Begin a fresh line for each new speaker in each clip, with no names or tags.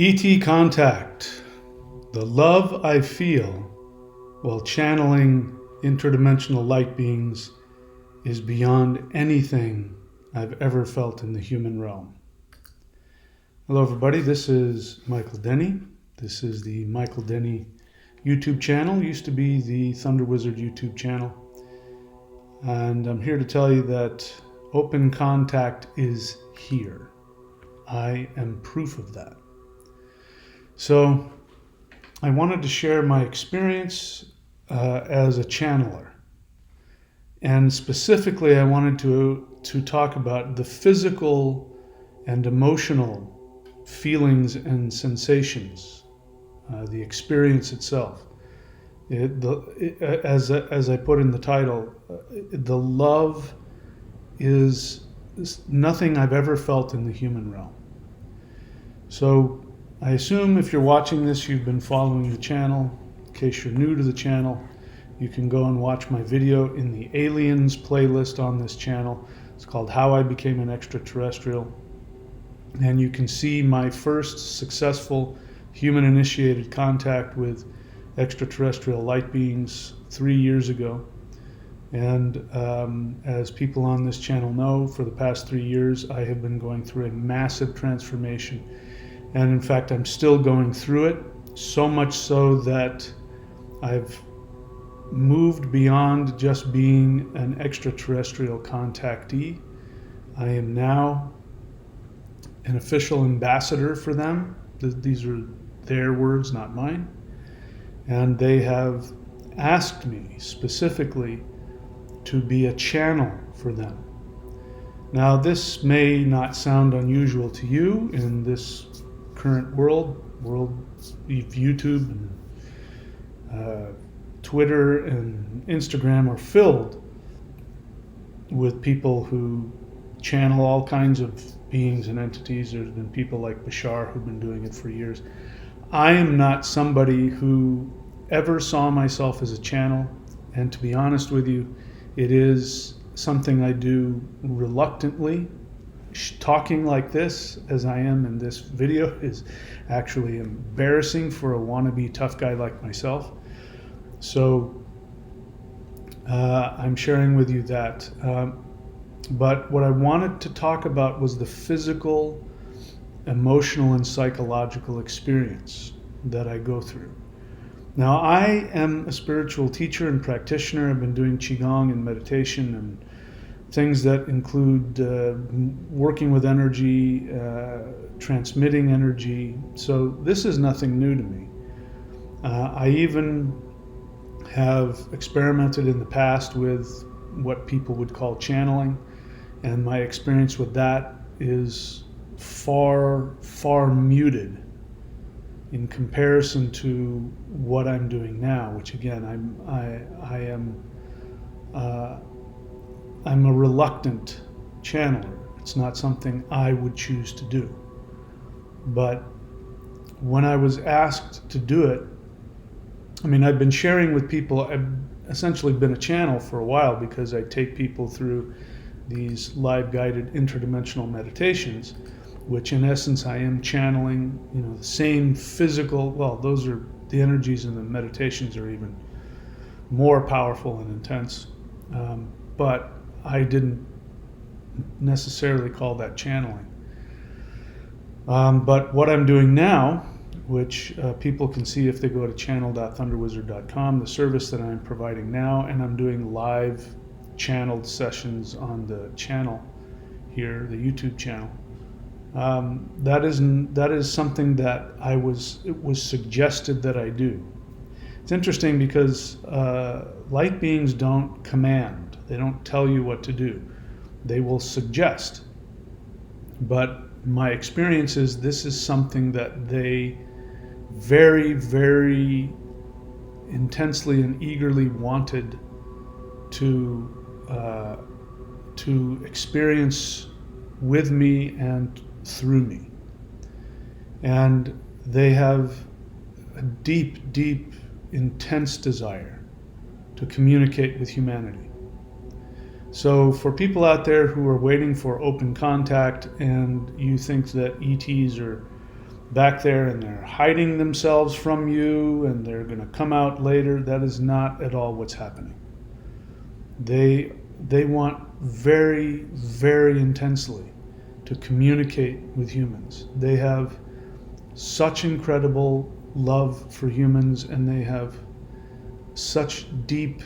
ET contact. The love I feel while channeling interdimensional light beings is beyond anything I've ever felt in the human realm. Hello everybody, this is Michael Denney. This is the Michael Denney YouTube channel. Used to be the Thunder Wizard YouTube channel. And I'm here to tell you that open contact is here. I am proof of that. So I wanted to share my experience as a channeler. And specifically, I wanted to talk about the physical and emotional feelings and sensations, the experience itself. As I put in the title, the love is nothing I've ever felt in the human realm. So I assume if you're watching this, you've been following the channel. In case you're new to the channel, you can go and watch my video in the Aliens playlist on this channel. It's called How I Became an Extraterrestrial. And you can see my first successful human-initiated contact with extraterrestrial light beings 3 years ago. And as people on this channel know, for the past 3 years, I have been going through a massive transformation. And in fact, I'm still going through it, so much so that I've moved beyond just being an extraterrestrial contactee. I am now an official ambassador for them. These are their words, not mine. And they have asked me specifically to be a channel for them. Now, this may not sound unusual to you in this current world of YouTube and Twitter and Instagram are filled with people who channel all kinds of beings and entities. There's been people like Bashar who've been doing it for years. I am not somebody who ever saw myself as a channel, and to be honest with you, it is something I do reluctantly. Talking like this, as I am in this video, is actually embarrassing for a wannabe tough guy like myself. So I'm sharing with you that. But what I wanted to talk about was the physical, emotional, and psychological experience that I go through. Now, I am a spiritual teacher and practitioner. I've been doing Qigong and meditation and things that include working with energy, transmitting energy. So this is nothing new to me. I even have experimented in the past with what people would call channeling, and my experience with that is far, far muted in comparison to what I'm doing now, which again, I'm a reluctant channeler. It's not something I would choose to do. But when I was asked to do it, I mean, I've been sharing with people, I've essentially been a channel for a while because I take people through these live guided interdimensional meditations, which in essence I am channeling, the same physical, well, those are the energies in the meditations are even more powerful and intense. But I didn't necessarily call that channeling. But what I'm doing now, which people can see if they go to channel.thunderwizard.com, the service that I'm providing now, and I'm doing live channeled sessions on the channel here, the YouTube channel. That is something that it was suggested that I do. It's interesting because light beings don't command. They don't tell you what to do. They will suggest. But my experience is this is something that they very, very intensely and eagerly wanted to experience with me and through me. And they have a deep, deep, intense desire to communicate with humanity. So for people out there who are waiting for open contact and you think that ETs are back there and they're hiding themselves from you and they're going to come out later. That is not at all what's happening. They want very, very intensely to communicate with humans. They have such incredible love for humans, and they have such deep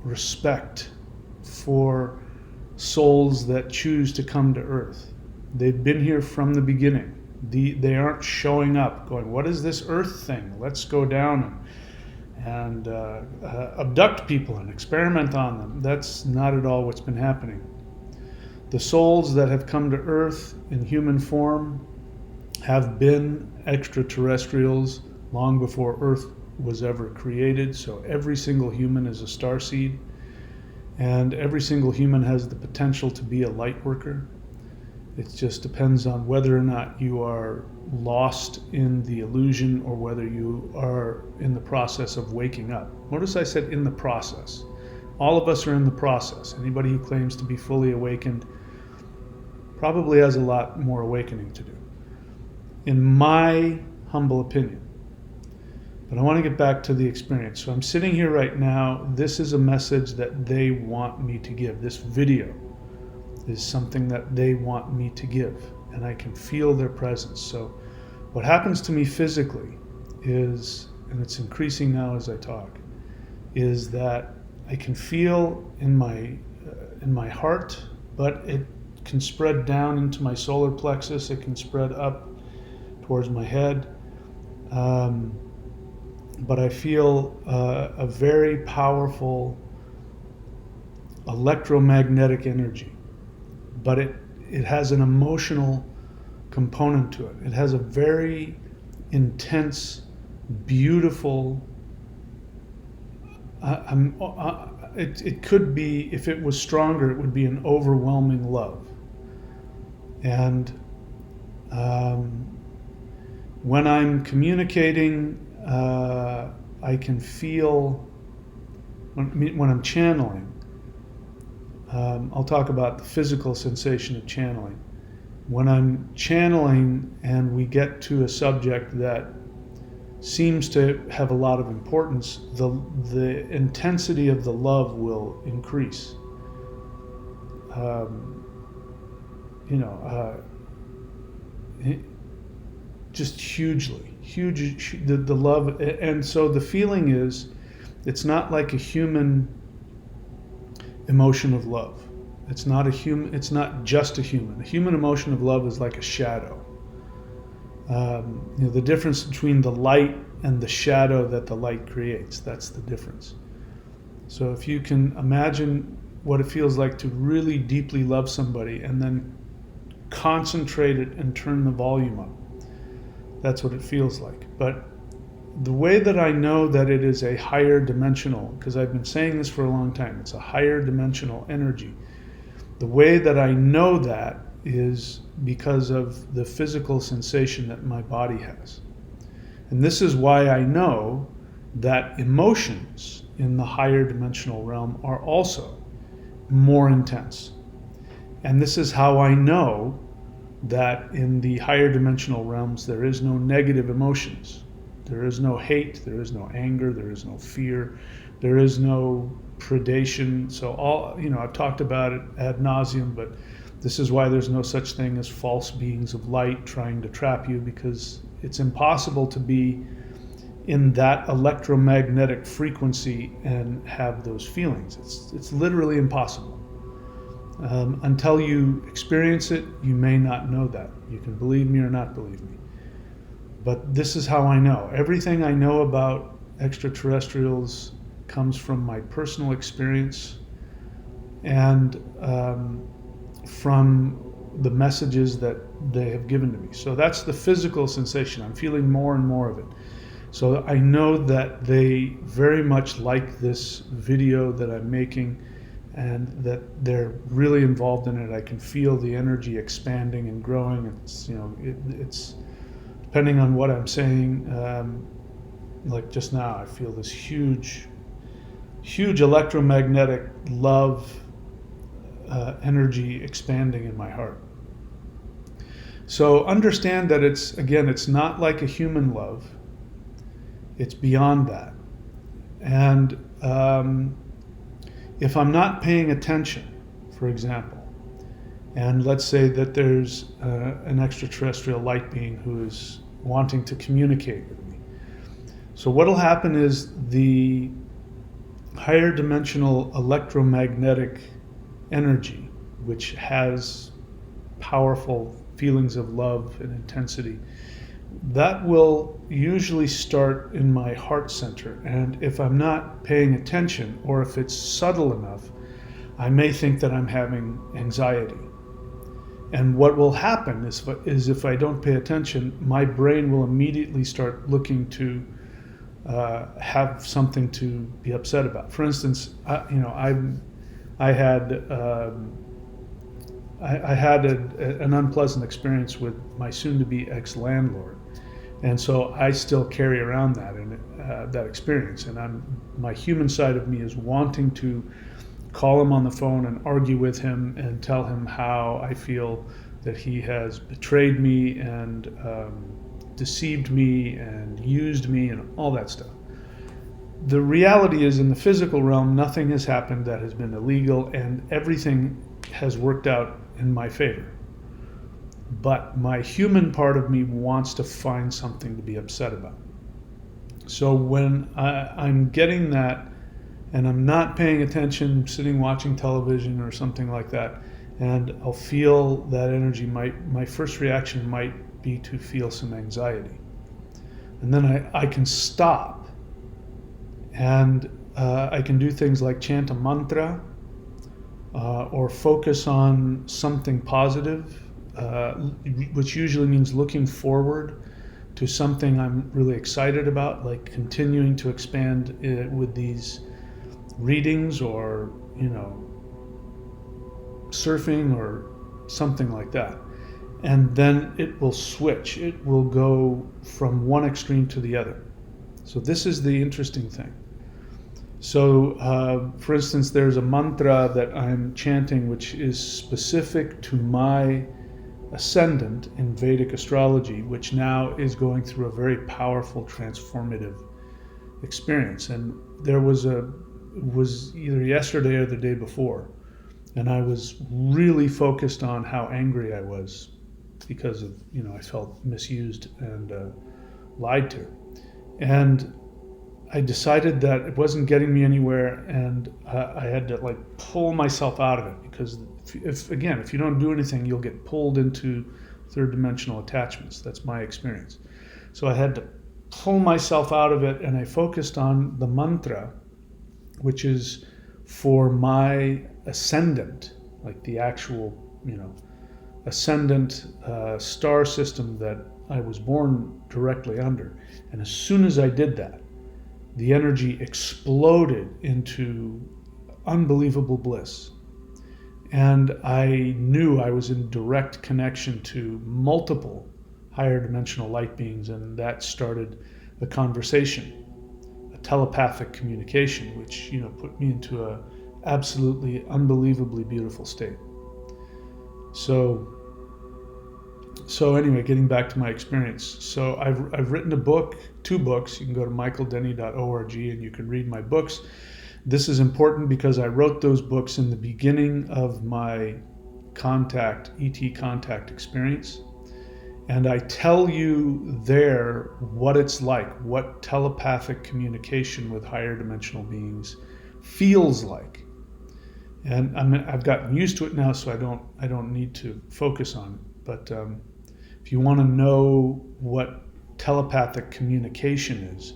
respect for souls that choose to come to Earth. They've been here from the beginning. They aren't showing up going, what is this Earth thing? Let's go down and abduct people and experiment on them. That's not at all what's been happening. The souls that have come to Earth in human form have been extraterrestrials long before Earth was ever created. So every single human is a starseed, and every single human has the potential to be a light worker. It just depends on whether or not you are lost in the illusion or whether you are in the process of waking up. Notice I said in the process. All of us are in the process. Anybody who claims to be fully awakened probably has a lot more awakening to do, in my humble opinion. But I want to get back to the experience. So I'm sitting here right now. This is a message that they want me to give. This video is something that they want me to give, and I can feel their presence. So what happens to me physically is, and it's increasing now as I talk, is that I can feel in my heart, but it can spread down into my solar plexus. It can spread up towards my head. But I feel a very powerful electromagnetic energy. But it has an emotional component to it. It has a very intense, beautiful, it could be, if it was stronger, it would be an overwhelming love. And when I'm communicating, I can feel, when I'm channeling, I'll talk about the physical sensation of channeling. When I'm channeling and we get to a subject that seems to have a lot of importance, the intensity of the love will increase. Just hugely, huge, the love. And so the feeling is, it's not like a human emotion of love. It's not just a human. A human emotion of love is like a shadow. The difference between the light and the shadow that the light creates, that's the difference. So if you can imagine what it feels like to really deeply love somebody and then concentrate it and turn the volume up, that's what it feels like. But the way that I know that it is a higher dimensional, because I've been saying this for a long time, it's a higher dimensional energy. The way that I know that is because of the physical sensation that my body has. And this is why I know that emotions in the higher dimensional realm are also more intense. And this is how I know that in the higher dimensional realms there is no negative emotions. There is no hate, there is no anger, there is no fear, there is no predation. So I've talked about it ad nauseum, but this is why there's no such thing as false beings of light trying to trap you, because it's impossible to be in that electromagnetic frequency and have those feelings. It's literally impossible. Until you experience it, you may not know that. You can believe me or not believe me. But this is how I know. Everything I know about extraterrestrials comes from my personal experience and from the messages that they have given to me. So that's the physical sensation. I'm feeling more and more of it. So I know that they very much like this video that I'm making, and that they're really involved in it. I can feel the energy expanding and growing. It's depending on what I'm saying. Like just now, I feel this huge electromagnetic love energy expanding in my heart. So understand that it's not like a human love. It's beyond that. And if I'm not paying attention, for example, and let's say that there's an extraterrestrial light being who is wanting to communicate with me. So what'll happen is the higher dimensional electromagnetic energy, which has powerful feelings of love and intensity, that will usually start in my heart center. And if I'm not paying attention, or if it's subtle enough, I may think that I'm having anxiety. And what will happen is if I don't pay attention, my brain will immediately start looking to have something to be upset about. For instance, I had an unpleasant experience with my soon-to-be ex-landlord, and so I still carry around that experience. And my human side of me is wanting to call him on the phone and argue with him and tell him how I feel that he has betrayed me and deceived me and used me and all that stuff. The reality is, in the physical realm, nothing has happened that has been illegal, and everything has worked out in my favor. But my human part of me wants to find something to be upset about. So when I'm getting that, and I'm not paying attention, sitting watching television or something like that, and I'll feel that energy, my first reaction might be to feel some anxiety. And then I can stop, and I can do things like chant a mantra, or focus on something positive, which usually means looking forward to something I'm really excited about, like continuing to expand with these readings, or surfing or something like that. And then it will switch. It will go from one extreme to the other. So this is the interesting thing. So for instance, there's a mantra that I'm chanting which is specific to my ascendant in Vedic astrology, which now is going through a very powerful transformative experience. And it was either yesterday or the day before, and I was really focused on how angry I was because of, I felt misused and lied to. And I decided that it wasn't getting me anywhere, and I had to pull myself out of it, because if you don't do anything, you'll get pulled into third dimensional attachments. That's my experience. So I had to pull myself out of it, and I focused on the mantra, which is for my ascendant, like the actual, ascendant star system that I was born directly under. And as soon as I did that, the energy exploded into unbelievable bliss. And I knew I was in direct connection to multiple higher dimensional light beings, and that started a conversation, a telepathic communication, which put me into a absolutely unbelievably beautiful state. So anyway, getting back to my experience. So I've written two books. You can go to michaeldenney.org and you can read my books. This is important because I wrote those books in the beginning of my ET contact experience. And I tell you there what it's like, what telepathic communication with higher dimensional beings feels like. And I've gotten used to it now, so I don't need to focus on it. But if you want to know what telepathic communication is,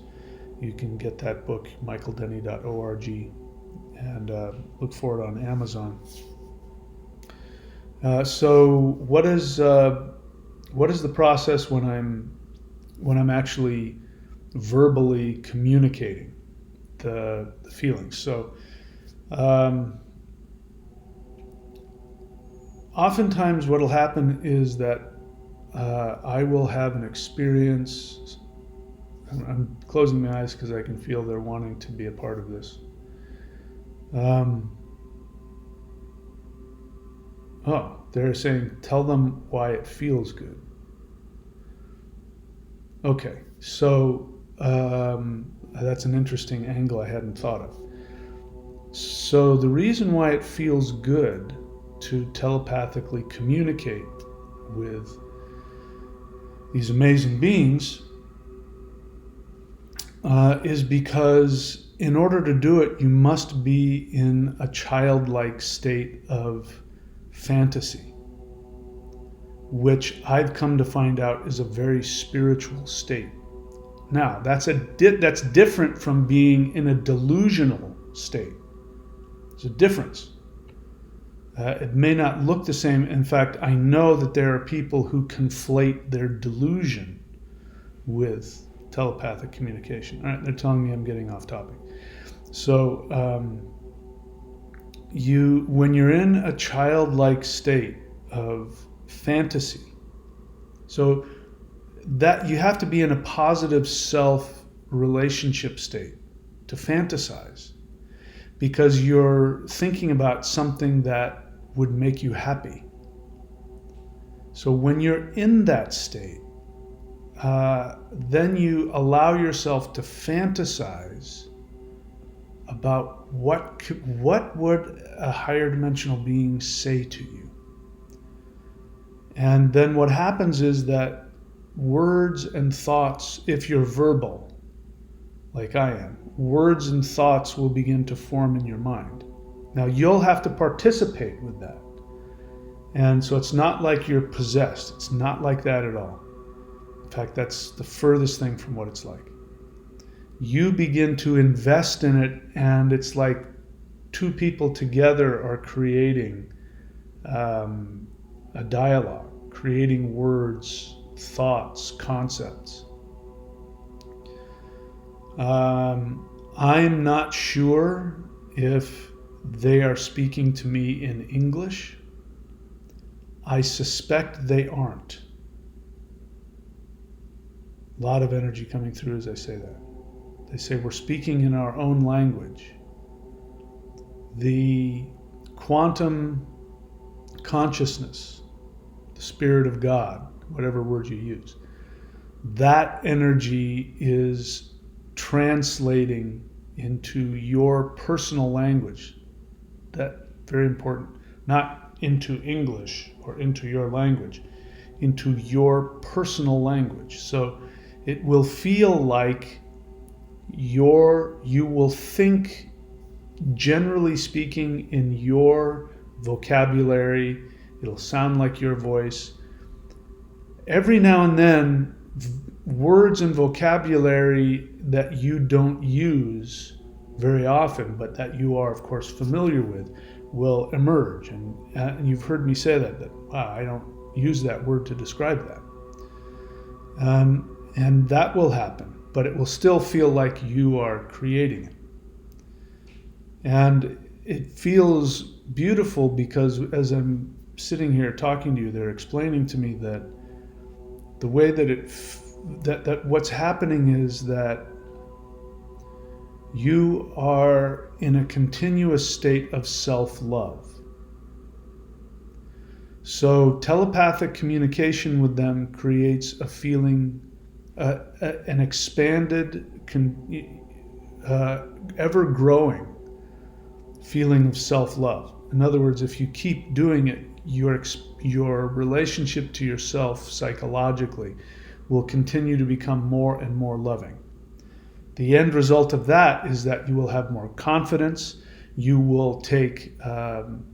you can get that book, michaeldenney.org, and look for it on Amazon. So what is the process when I'm actually verbally communicating the feelings? So oftentimes what will happen is that I will have an experience. I'm closing my eyes because I can feel they're wanting to be a part of this. They're saying, tell them why it feels good. Okay, so that's an interesting angle I hadn't thought of. So the reason why it feels good to telepathically communicate with these amazing beings is because in order to do it, you must be in a childlike state of fantasy, which I've come to find out is a very spiritual state. Now, that's different from being in a delusional state. There's a difference. It may not look the same. In fact, I know that there are people who conflate their delusion with telepathic communication. All right, they're telling me I'm getting off topic. So, when you're in a childlike state of fantasy, so that you have to be in a positive self relationship state to fantasize, because you're thinking about something that would make you happy. So when you're in that state, then you allow yourself to fantasize about what would a higher dimensional being say to you. And then what happens is that words and thoughts, if you're verbal, like I am, words and thoughts will begin to form in your mind. Now you'll have to participate with that. And so it's not like you're possessed. It's not like that at all. In fact, that's the furthest thing from what it's like. You begin to invest in it, and it's like two people together are creating a dialogue, creating words, thoughts, concepts. I'm not sure if they are speaking to me in English. I suspect they aren't. A lot of energy coming through as I say that. They say we're speaking in our own language. The quantum consciousness, the spirit of God, whatever word you use, that energy is translating into your personal language. That very important. Not into English or into your language, into your personal language. So it will feel like you will think, generally speaking, in your vocabulary. It'll sound like your voice. Every now and then, words and vocabulary that you don't use very often, but that you are, of course, familiar with, will emerge. And you've heard me say that wow, I don't use that word to describe that. And that will happen, but it will still feel like you are creating it. And it feels beautiful because as I'm sitting here talking to you, they're explaining to me that the way that that what's happening is that you are in a continuous state of self-love. So telepathic communication with them creates a feeling, an expanded, ever-growing feeling of self-love. In other words, if you keep doing it, your relationship to yourself psychologically will continue to become more and more loving. The end result of that is that you will have more confidence, you will take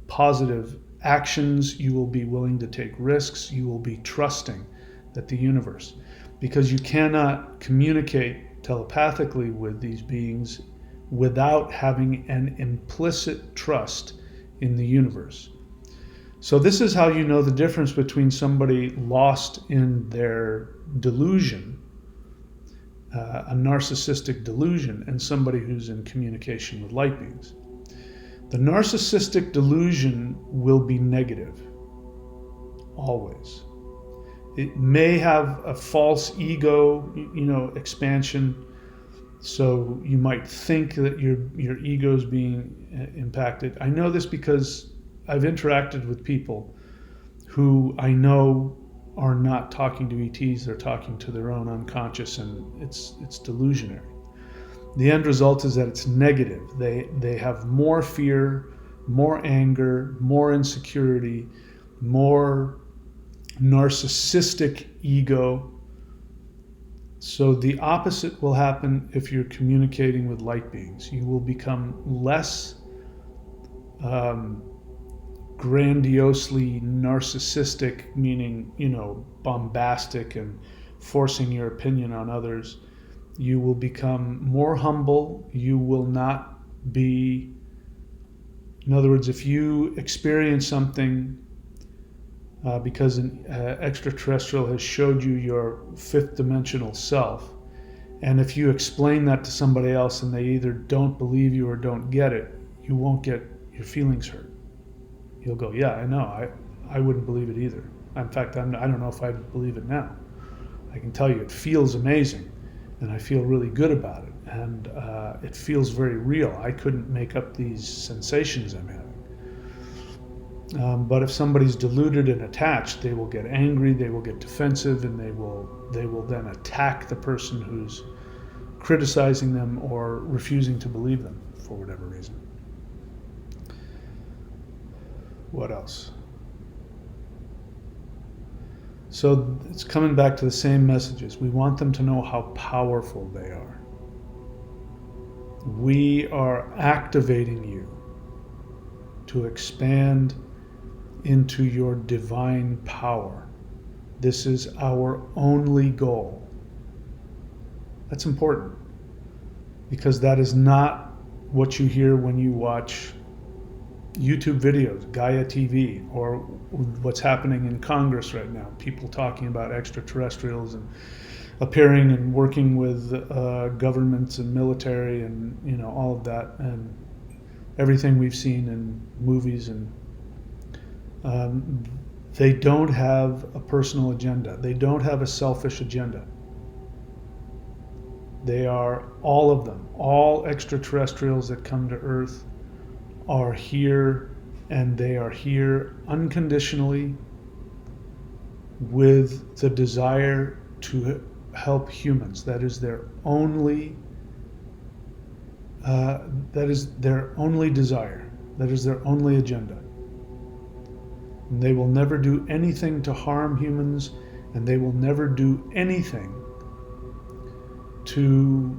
positive actions, you will be willing to take risks, you will be trusting that the universe, because you cannot communicate telepathically with these beings without having an implicit trust in the universe. So this is how you know the difference between somebody lost in their delusion, a narcissistic delusion, and somebody who's in communication with light beings. The narcissistic delusion will be negative, always. It may have a false ego, expansion. So you might think that your ego is being impacted. I know this because I've interacted with people who I know are not talking to ETs, they're talking to their own unconscious, and it's delusionary. The end result is that it's negative. They have more fear, more anger, more insecurity, more narcissistic ego. So the opposite will happen if you're communicating with light beings. You will become less grandiosely narcissistic, meaning, bombastic and forcing your opinion on others. You will become more humble. You will not be, in other words, if you experience something because an extraterrestrial has showed you your fifth dimensional self, and if you explain that to somebody else and they either don't believe you or don't get it, you won't get your feelings hurt. You'll go, yeah, I know. I wouldn't believe it either. In fact, I don't know if I believe it now. I can tell you it feels amazing, and I feel really good about it, and it feels very real. I couldn't make up these sensations I'm having. But if somebody's deluded and attached, they will get angry, they will get defensive, and they will then attack the person who's criticizing them or refusing to believe them for whatever reason. What else? So it's coming back to the same messages. We want them to know how powerful they are. We are activating you to expand into your divine power. This is our only goal. That's important, because that is not what you hear when you watch YouTube videos, Gaia TV, or what's happening in Congress right now. People talking about extraterrestrials and appearing and working with governments and military and all of that, and everything we've seen in movies. And they don't have a personal agenda. They don't have a selfish agenda. They are, all of them, all extraterrestrials that come to Earth are here, and they are here unconditionally with the desire to help humans. That is their only desire. That is their only agenda. And they will never do anything to harm humans, and they will never do anything to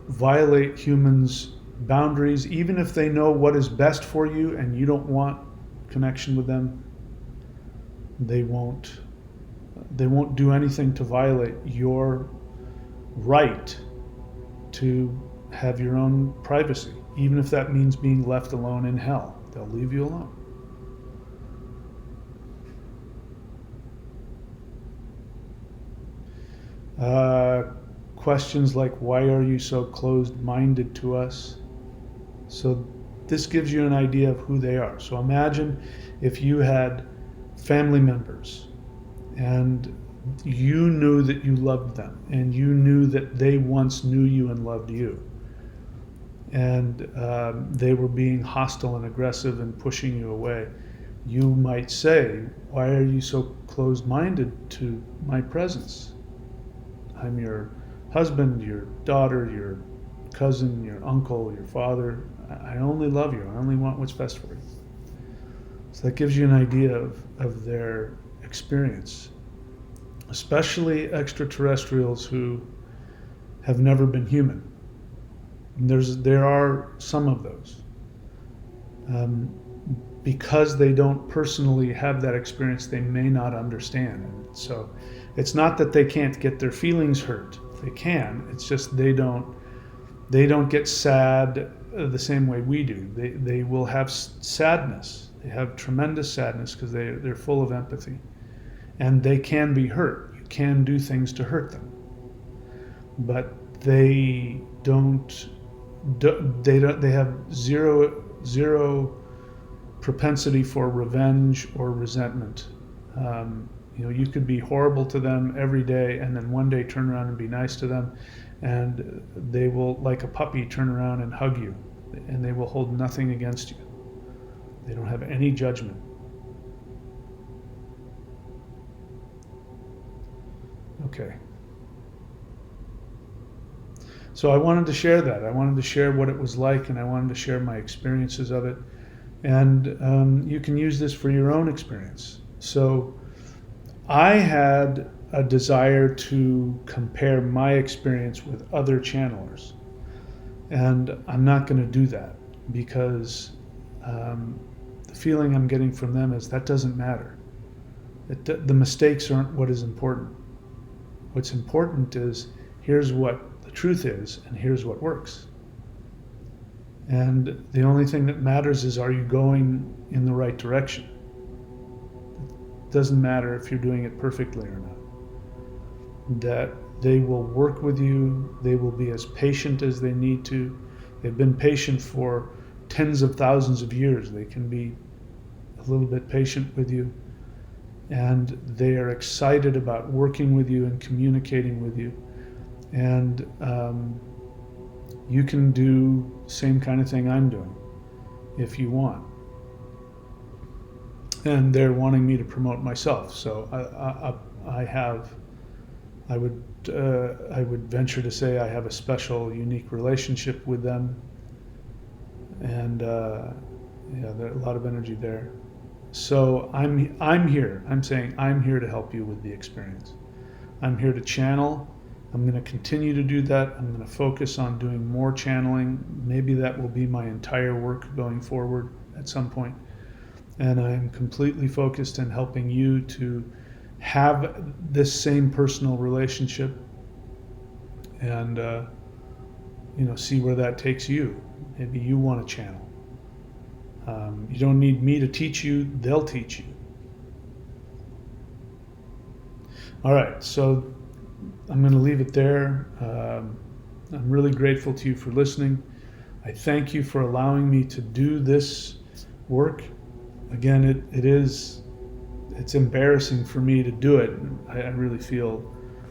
violate humans' boundaries, even if they know what is best for you and you don't want connection with them. They won't do anything to violate your right to have your own privacy, even if that means being left alone in hell. They'll leave you alone. Questions like, why are you so closed-minded to us? So this gives you an idea of who they are. So imagine if you had family members and you knew that you loved them, and you knew that they once knew you and loved you, and they were being hostile and aggressive and pushing you away. You might say, why are you so closed-minded to my presence? I'm your husband, your daughter, your cousin, your uncle, your father. I only love you. I only want what's best for you. So that gives you an idea of their experience, especially extraterrestrials who have never been human. And there are some of those. Because they don't personally have that experience, they may not understand. And so it's not that they can't get their feelings hurt. They can. It's just they don't get sad the same way we do. They will have sadness. They have tremendous sadness because they're full of empathy, and they can be hurt. You can do things to hurt them, but they don't. They have zero propensity for revenge or resentment. You could be horrible to them every day, and then one day turn around and be nice to them, and they will, like a puppy, turn around and hug you, and they will hold nothing against you. They don't have any judgment. Okay. So I wanted to share that. I wanted to share what it was like, and I wanted to share my experiences of it. And you can use this for your own experience. So I had a desire to compare my experience with other channelers. And I'm not going to do that because the feeling I'm getting from them is that doesn't matter. The mistakes aren't what is important. What's important is here's what the truth is and here's what works. And the only thing that matters is, are you going in the right direction? It doesn't matter if you're doing it perfectly or not. That they will work with you. They will be as patient as they need to. They've been patient for tens of thousands of years. They can be a little bit patient with you. And they are excited about working with you and communicating with you. And you can do the same kind of thing I'm doing if you want. And they're wanting me to promote myself. So I would venture to say I have a special, unique relationship with them. And yeah, there's a lot of energy there. So I'm here. I'm saying I'm here to help you with the experience. I'm here to channel. I'm going to continue to do that. I'm going to focus on doing more channeling. Maybe that will be my entire work going forward at some point. And I'm completely focused on helping you to have this same personal relationship and see where that takes you. Maybe you want to channel. You don't need me to teach you, they'll teach you. All right, so I'm going to leave it there. I'm really grateful to you for listening. I thank you for allowing me to do this work. Again, it's embarrassing for me to do it. I really feel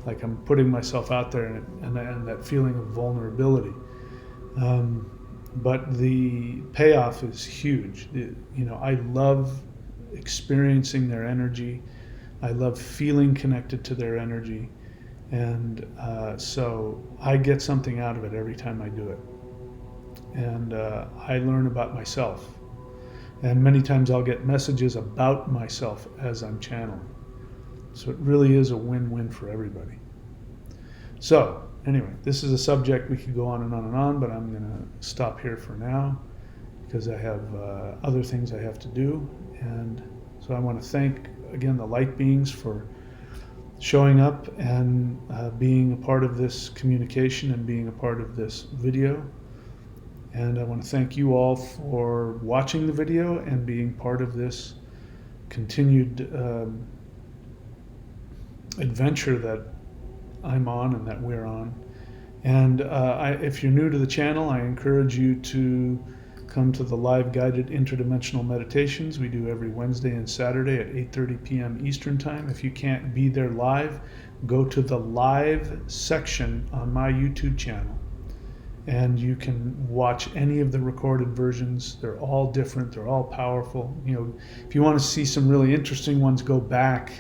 like I'm putting myself out there and that feeling of vulnerability. But the payoff is huge. I love experiencing their energy. I love feeling connected to their energy. And so I get something out of it every time I do it. And I learn about myself. And many times I'll get messages about myself as I'm channeling. So it really is a win-win for everybody. So anyway, this is a subject we could go on and on and on, but I'm going to stop here for now because I have other things I have to do. And so I want to thank, again, the light beings for showing up and being a part of this communication and being a part of this video. And I want to thank you all for watching the video and being part of this continued adventure that I'm on and that we're on. And if you're new to the channel, I encourage you to come to the live guided interdimensional meditations we do every Wednesday and Saturday at 8:30 p.m. Eastern Time. If you can't be there live, go to the live section on my YouTube channel and you can watch any of the recorded versions. They're all different. They're all powerful. If you want to see some really interesting ones, go back,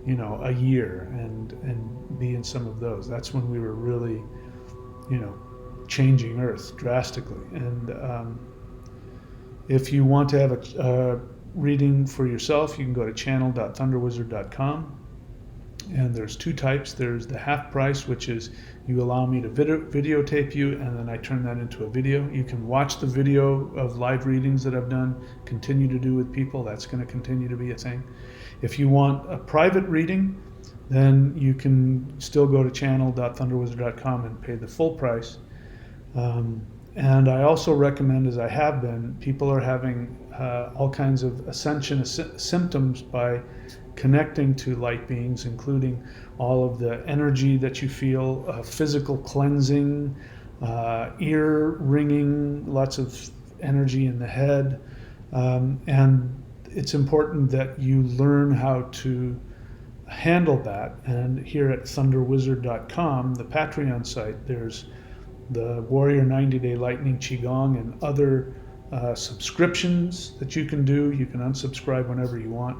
a year and be in some of those. That's when we were really, changing Earth drastically. And if you want to have a reading for yourself, you can go to channel.thunderwizard.com. And there's two types. There's the half price, which is you allow me to videotape you, and then I turn that into a video. You can watch the video of live readings that I've done, continue to do with people. That's going to continue to be a thing. If you want a private reading, then you can still go to channel.thunderwizard.com and pay the full price. And I also recommend, as I have been, people are having all kinds of ascension symptoms by connecting to light beings, including all of the energy that you feel, physical cleansing, ear ringing, lots of energy in the head. And it's important that you learn how to handle that. And here at thunderwizard.com, the Patreon site, there's the Warrior 90-Day Lightning Qigong and other subscriptions that you can do. You can unsubscribe whenever you want.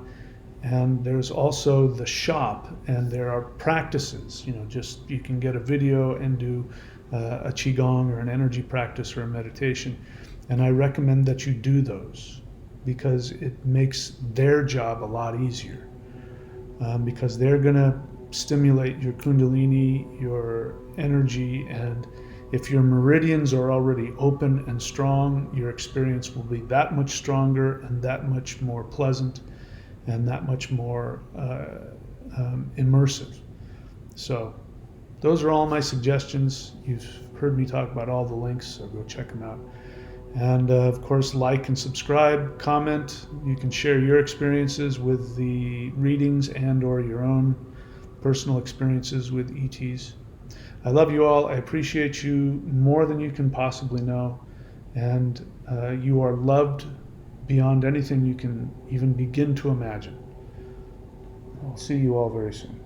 And there's also the shop, and there are practices. Just you can get a video and do a qigong or an energy practice or a meditation. And I recommend that you do those because it makes their job a lot easier. Because they're going to stimulate your kundalini, your energy, and if your meridians are already open and strong, your experience will be that much stronger and that much more pleasant and that much more immersive. So those are all my suggestions. You've heard me talk about all the links, so go check them out. And of course, like and subscribe, comment. You can share your experiences with the readings and or your own personal experiences with ETs. I love you all. I appreciate you more than you can possibly know. And you are loved beyond anything you can even begin to imagine. I'll see you all very soon.